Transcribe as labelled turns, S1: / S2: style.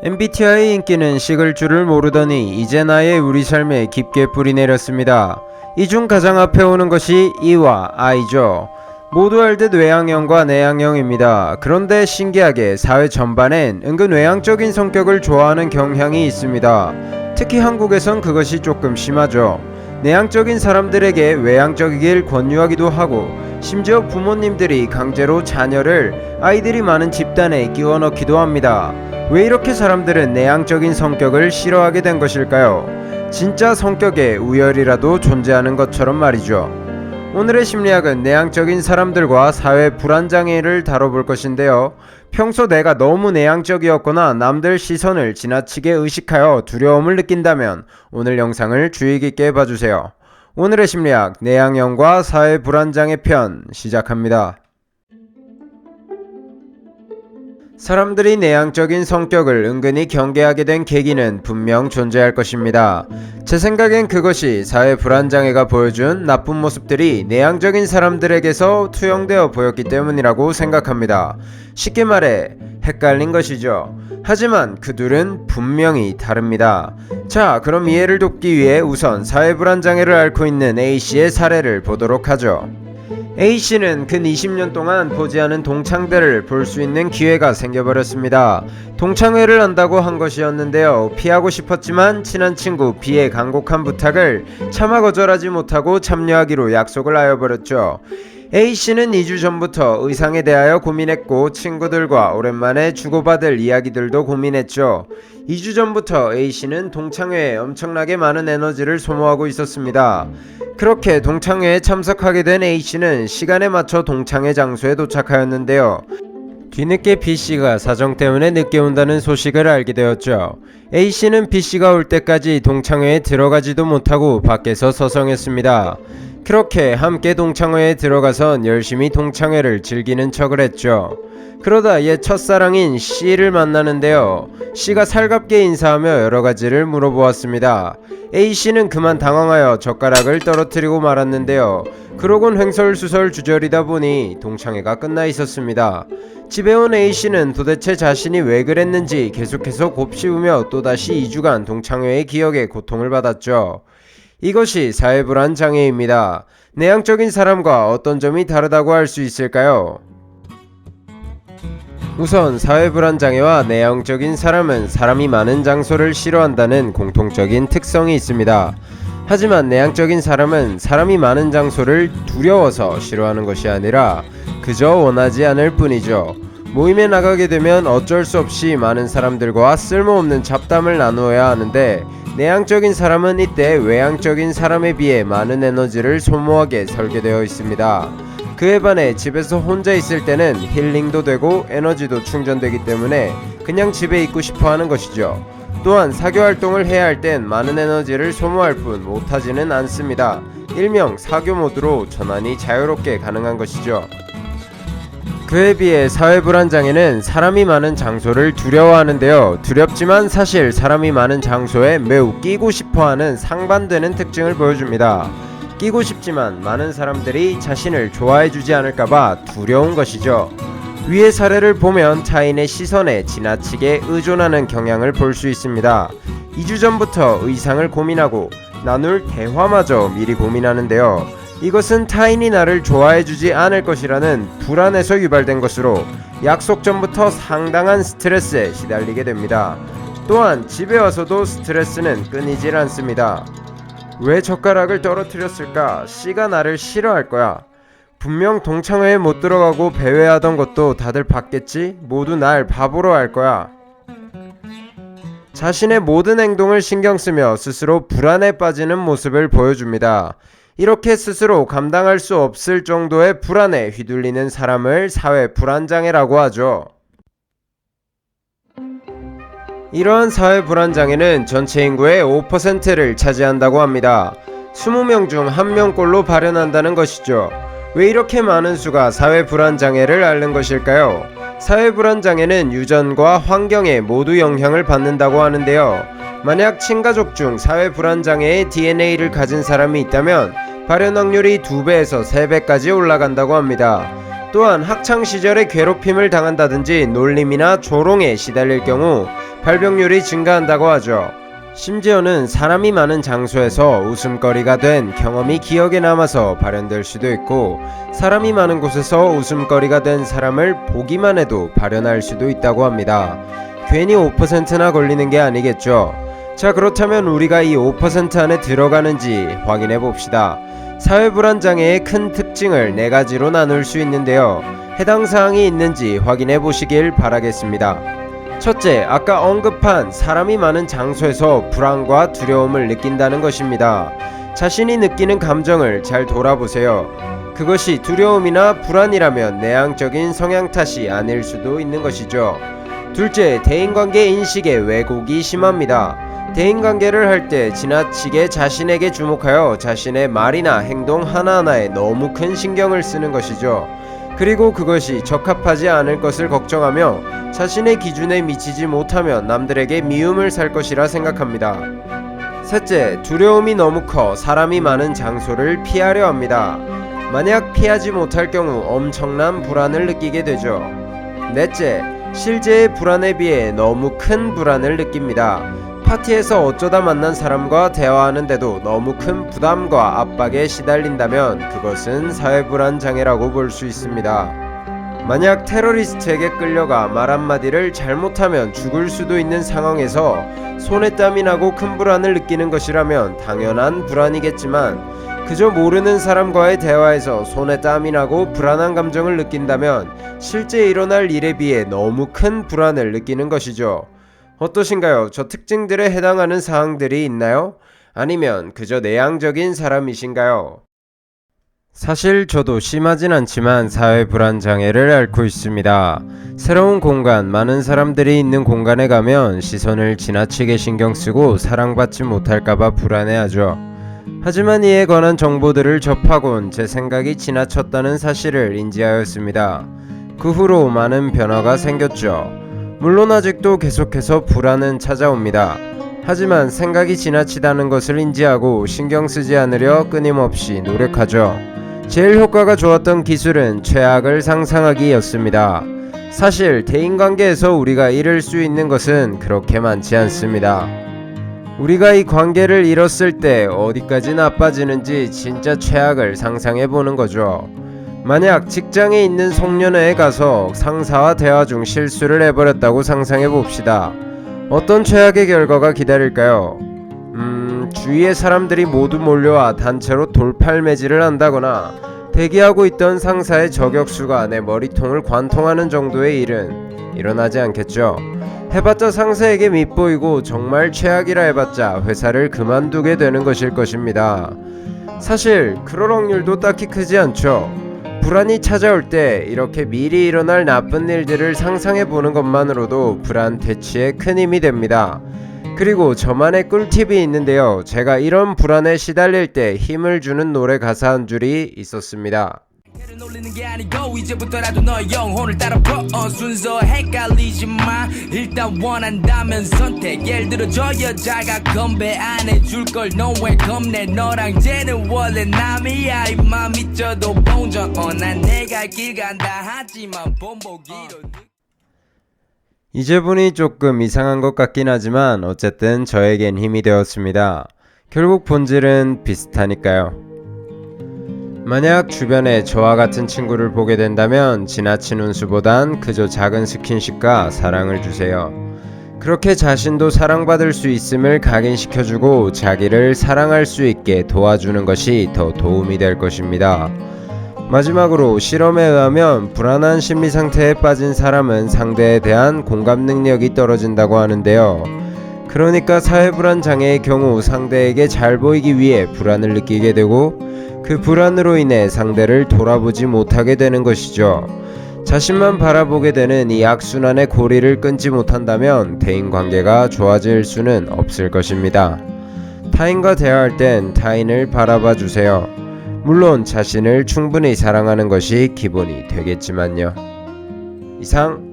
S1: MBTI 인기는 식을 줄을 모르더니 이제 나의 우리 삶에 깊게 뿌리 내렸습니다. 이 중 가장 앞에 오는 것이 E와 I죠. 모두 알듯 외향형과 내향형입니다. 그런데 신기하게 사회 전반엔 은근 외향적인 성격을 좋아하는 경향이 있습니다. 특히 한국에선 그것이 조금 심하죠. 내향적인 사람들에게 외향적이길 권유하기도 하고, 심지어 부모님들이 강제로 자녀를 아이들이 많은 집단에 끼워 넣기도 합니다. 왜 이렇게 사람들은 내향적인 성격을 싫어하게 된 것일까요? 진짜 성격에 우열이라도 존재하는 것처럼 말이죠. 오늘의 심리학은 내향적인 사람들과 사회 불안장애를 다뤄볼 것인데요. 평소 내가 너무 내향적이었거나 남들 시선을 지나치게 의식하여 두려움을 느낀다면 오늘 영상을 주의 깊게 봐주세요. 오늘의 심리학, 내향형과 사회 불안장애 편 시작합니다. 사람들이 내향적인 성격을 은근히 경계하게 된 계기는 분명 존재할 것입니다. 제 생각엔 그것이 사회 불안장애가 보여준 나쁜 모습들이 내향적인 사람들에게서 투영되어 보였기 때문이라고 생각합니다. 쉽게 말해 헷갈린 것이죠. 하지만 그 둘은 분명히 다릅니다. 자, 그럼 이해를 돕기 위해 우선 사회 불안장애를 앓고 있는 A씨의 사례를 보도록 하죠. A씨는 근 20년 동안 보지 않은 동창들을 볼 수 있는 기회가 생겨버렸습니다. 동창회를 한다고 한 것이었는데요. 피하고 싶었지만 친한 친구 B의 간곡한 부탁을 차마 거절하지 못하고 참여하기로 약속을 하여버렸죠. A씨는 2주 전부터 의상에 대하여 고민했고, 친구들과 오랜만에 주고받을 이야기들도 고민했죠. 2주 전부터 A씨는 동창회에 엄청나게 많은 에너지를 소모하고 있었습니다. 그렇게 동창회에 참석하게 된 A씨는 시간에 맞춰 동창회 장소에 도착하였는데요. 뒤늦게 B씨가 사정 때문에 늦게 온다는 소식을 알게 되었죠. A씨는 B씨가 올 때까지 동창회에 들어가지도 못하고 밖에서 서성했습니다. 그렇게 함께 동창회에 들어가선 열심히 동창회를 즐기는 척을 했죠. 그러다 옛 첫사랑인 C를 만나는데요. C가 살갑게 인사하며 여러가지를 물어보았습니다. A씨는 그만 당황하여 젓가락을 떨어뜨리고 말았는데요. 그러곤 횡설수설 주저리다 보니 동창회가 끝나 있었습니다. 집에 온 A씨는 도대체 자신이 왜 그랬는지 계속해서 곱씹으며 또다시 2주간 동창회의 기억에 고통을 받았죠. 이것이 사회불안 장애입니다. 내향적인 사람과 어떤 점이 다르다고 할 수 있을까요? 우선 사회불안 장애와 내향적인 사람은 사람이 많은 장소를 싫어한다는 공통적인 특성이 있습니다. 하지만 내향적인 사람은 사람이 많은 장소를 두려워서 싫어하는 것이 아니라 그저 원하지 않을 뿐이죠. 모임에 나가게 되면 어쩔 수 없이 많은 사람들과 쓸모없는 잡담을 나누어야 하는데, 내향적인 사람은 이때 외향적인 사람에 비해 많은 에너지를 소모하게 설계되어 있습니다. 그에 반해 집에서 혼자 있을 때는 힐링도 되고 에너지도 충전되기 때문에 그냥 집에 있고 싶어 하는 것이죠. 또한 사교 활동을 해야 할 땐 많은 에너지를 소모할 뿐 못하지는 않습니다. 일명 사교 모드로 전환이 자유롭게 가능한 것이죠. 그에 비해 사회불안장애는 사람이 많은 장소를 두려워하는데요. 두렵지만 사실 사람이 많은 장소에 매우 끼고 싶어하는 상반되는 특징을 보여줍니다. 끼고 싶지만 많은 사람들이 자신을 좋아해주지 않을까봐 두려운 것이죠. 위의 사례를 보면 타인의 시선에 지나치게 의존하는 경향을 볼 수 있습니다. 2주 전부터 의상을 고민하고 나눌 대화마저 미리 고민하는데요. 이것은 타인이 나를 좋아해주지 않을 것이라는 불안에서 유발된 것으로 약속 전부터 상당한 스트레스에 시달리게 됩니다. 또한 집에 와서도 스트레스는 끊이질 않습니다. 왜 젓가락을 떨어뜨렸을까? C가 나를 싫어할 거야. 분명 동창회에 못 들어가고 배회하던 것도 다들 봤겠지? 모두 날 바보로 할 거야. 자신의 모든 행동을 신경 쓰며 스스로 불안에 빠지는 모습을 보여줍니다. 이렇게 스스로 감당할 수 없을 정도의 불안에 휘둘리는 사람을 사회 불안장애라고 하죠. 이러한 사회 불안장애는 전체 인구의 5%를 차지한다고 합니다. 20명 중 1명꼴로 발현한다는 것이죠. 왜 이렇게 많은 수가 사회 불안장애를 앓는 것일까요? 사회 불안장애는 유전과 환경에 모두 영향을 받는다고 하는데요. 만약 친가족 중 사회 불안장애의 DNA를 가진 사람이 있다면 발현 확률이 2배에서 3배까지 올라간다고 합니다. 또한 학창시절에 괴롭힘을 당한다든지 놀림이나 조롱에 시달릴 경우 발병률이 증가한다고 하죠. 심지어는 사람이 많은 장소에서 웃음거리가 된 경험이 기억에 남아서 발현될 수도 있고, 사람이 많은 곳에서 웃음거리가 된 사람을 보기만 해도 발현할 수도 있다고 합니다. 괜히 5%나 걸리는 게 아니겠죠. 자, 그렇다면 우리가 이 5% 안에 들어가는지 확인해 봅시다. 사회불안장애의 큰 특징을 4가지로 나눌 수 있는데요. 해당 사항이 있는지 확인해 보시길 바라겠습니다. 첫째, 아까 언급한 사람이 많은 장소에서 불안과 두려움을 느낀다는 것입니다. 자신이 느끼는 감정을 잘 돌아보세요. 그것이 두려움이나 불안이라면 내향적인 성향 탓이 아닐 수도 있는 것이죠. 둘째, 대인관계 인식의 왜곡이 심합니다. 대인관계를 할 때 지나치게 자신에게 주목하여 자신의 말이나 행동 하나하나에 너무 큰 신경을 쓰는 것이죠. 그리고 그것이 적합하지 않을 것을 걱정하며 자신의 기준에 미치지 못하면 남들에게 미움을 살 것이라 생각합니다. 셋째, 두려움이 너무 커 사람이 많은 장소를 피하려 합니다. 만약 피하지 못할 경우 엄청난 불안을 느끼게 되죠. 넷째, 실제의 불안에 비해 너무 큰 불안을 느낍니다. 파티에서 어쩌다 만난 사람과 대화하는데도 너무 큰 부담과 압박에 시달린다면 그것은 사회불안 장애라고 볼 수 있습니다. 만약 테러리스트에게 끌려가 말 한마디를 잘못하면 죽을 수도 있는 상황에서 손에 땀이 나고 큰 불안을 느끼는 것이라면 당연한 불안이겠지만, 그저 모르는 사람과의 대화에서 손에 땀이 나고 불안한 감정을 느낀다면 실제 일어날 일에 비해 너무 큰 불안을 느끼는 것이죠. 어떠신가요? 저 특징들에 해당하는 사항들이 있나요? 아니면 그저 내향적인 사람이신가요? 사실 저도 심하진 않지만 사회불안장애를 앓고 있습니다. 새로운 공간, 많은 사람들이 있는 공간에 가면 시선을 지나치게 신경쓰고 사랑받지 못할까봐 불안해하죠. 하지만 이에 관한 정보들을 접하곤 제 생각이 지나쳤다는 사실을 인지하였습니다. 그 후로 많은 변화가 생겼죠. 물론 아직도 계속해서 불안은 찾아옵니다. 하지만 생각이 지나치다는 것을 인지하고 신경 쓰지 않으려 끊임없이 노력하죠. 제일 효과가 좋았던 기술은 최악을 상상하기였습니다. 사실 대인관계에서 우리가 잃을 수 있는 것은 그렇게 많지 않습니다. 우리가 이 관계를 잃었을 때 어디까지 나빠지는지 진짜 최악을 상상해보는 거죠. 만약 직장에 있는 송년회에 가서 상사와 대화 중 실수를 해버렸다고 상상해봅시다. 어떤 최악의 결과가 기다릴까요? 주위의 사람들이 모두 몰려와 단체로 돌팔매질을 한다거나, 대기하고 있던 상사의 저격수가 내 머리통을 관통하는 정도의 일은 일어나지 않겠죠. 해봤자 상사에게 밉보이고 정말 최악이라 해봤자 회사를 그만두게 되는 것일 것입니다. 사실 그럴 확률도 딱히 크지 않죠. 불안이 찾아올 때 이렇게 미리 일어날 나쁜 일들을 상상해보는 것만으로도 불안 퇴치에 큰 힘이 됩니다. 그리고 저만의 꿀팁이 있는데요. 제가 이런 불안에 시달릴 때 힘을 주는 노래 가사 한 줄이 있었습니다. 놀리는 게 아니고 이제부터라도 너의 영혼을 따라봐. 순서 헷갈리지 마. 일단 원한다면 선택. 예를 들어 저 여자가 건배 안 해줄 걸 너 왜 겁내. 너랑 쟤는 원래 남이야. 이만 미쳐도 본전. 난 내가 길 간다 하지만 본보기로. 이제 보니 조금 이상한 것 같긴 하지만 어쨌든 저에겐 힘이 되었습니다. 결국 본질은 비슷하니까요. 만약 주변에 저와 같은 친구를 보게 된다면 지나친 운수보단 그저 작은 스킨십과 사랑을 주세요. 그렇게 자신도 사랑받을 수 있음을 각인시켜주고 자기를 사랑할 수 있게 도와주는 것이 더 도움이 될 것입니다. 마지막으로 실험에 의하면 불안한 심리 상태에 빠진 사람은 상대에 대한 공감 능력이 떨어진다고 하는데요. 그러니까 사회불안 장애의 경우 상대에게 잘 보이기 위해 불안을 느끼게 되고, 그 불안으로 인해 상대를 돌아보지 못하게 되는 것이죠. 자신만 바라보게 되는 이 악순환의 고리를 끊지 못한다면 대인관계가 좋아질 수는 없을 것입니다. 타인과 대화할 땐 타인을 바라봐 주세요. 물론 자신을 충분히 사랑하는 것이 기본이 되겠지만요. 이상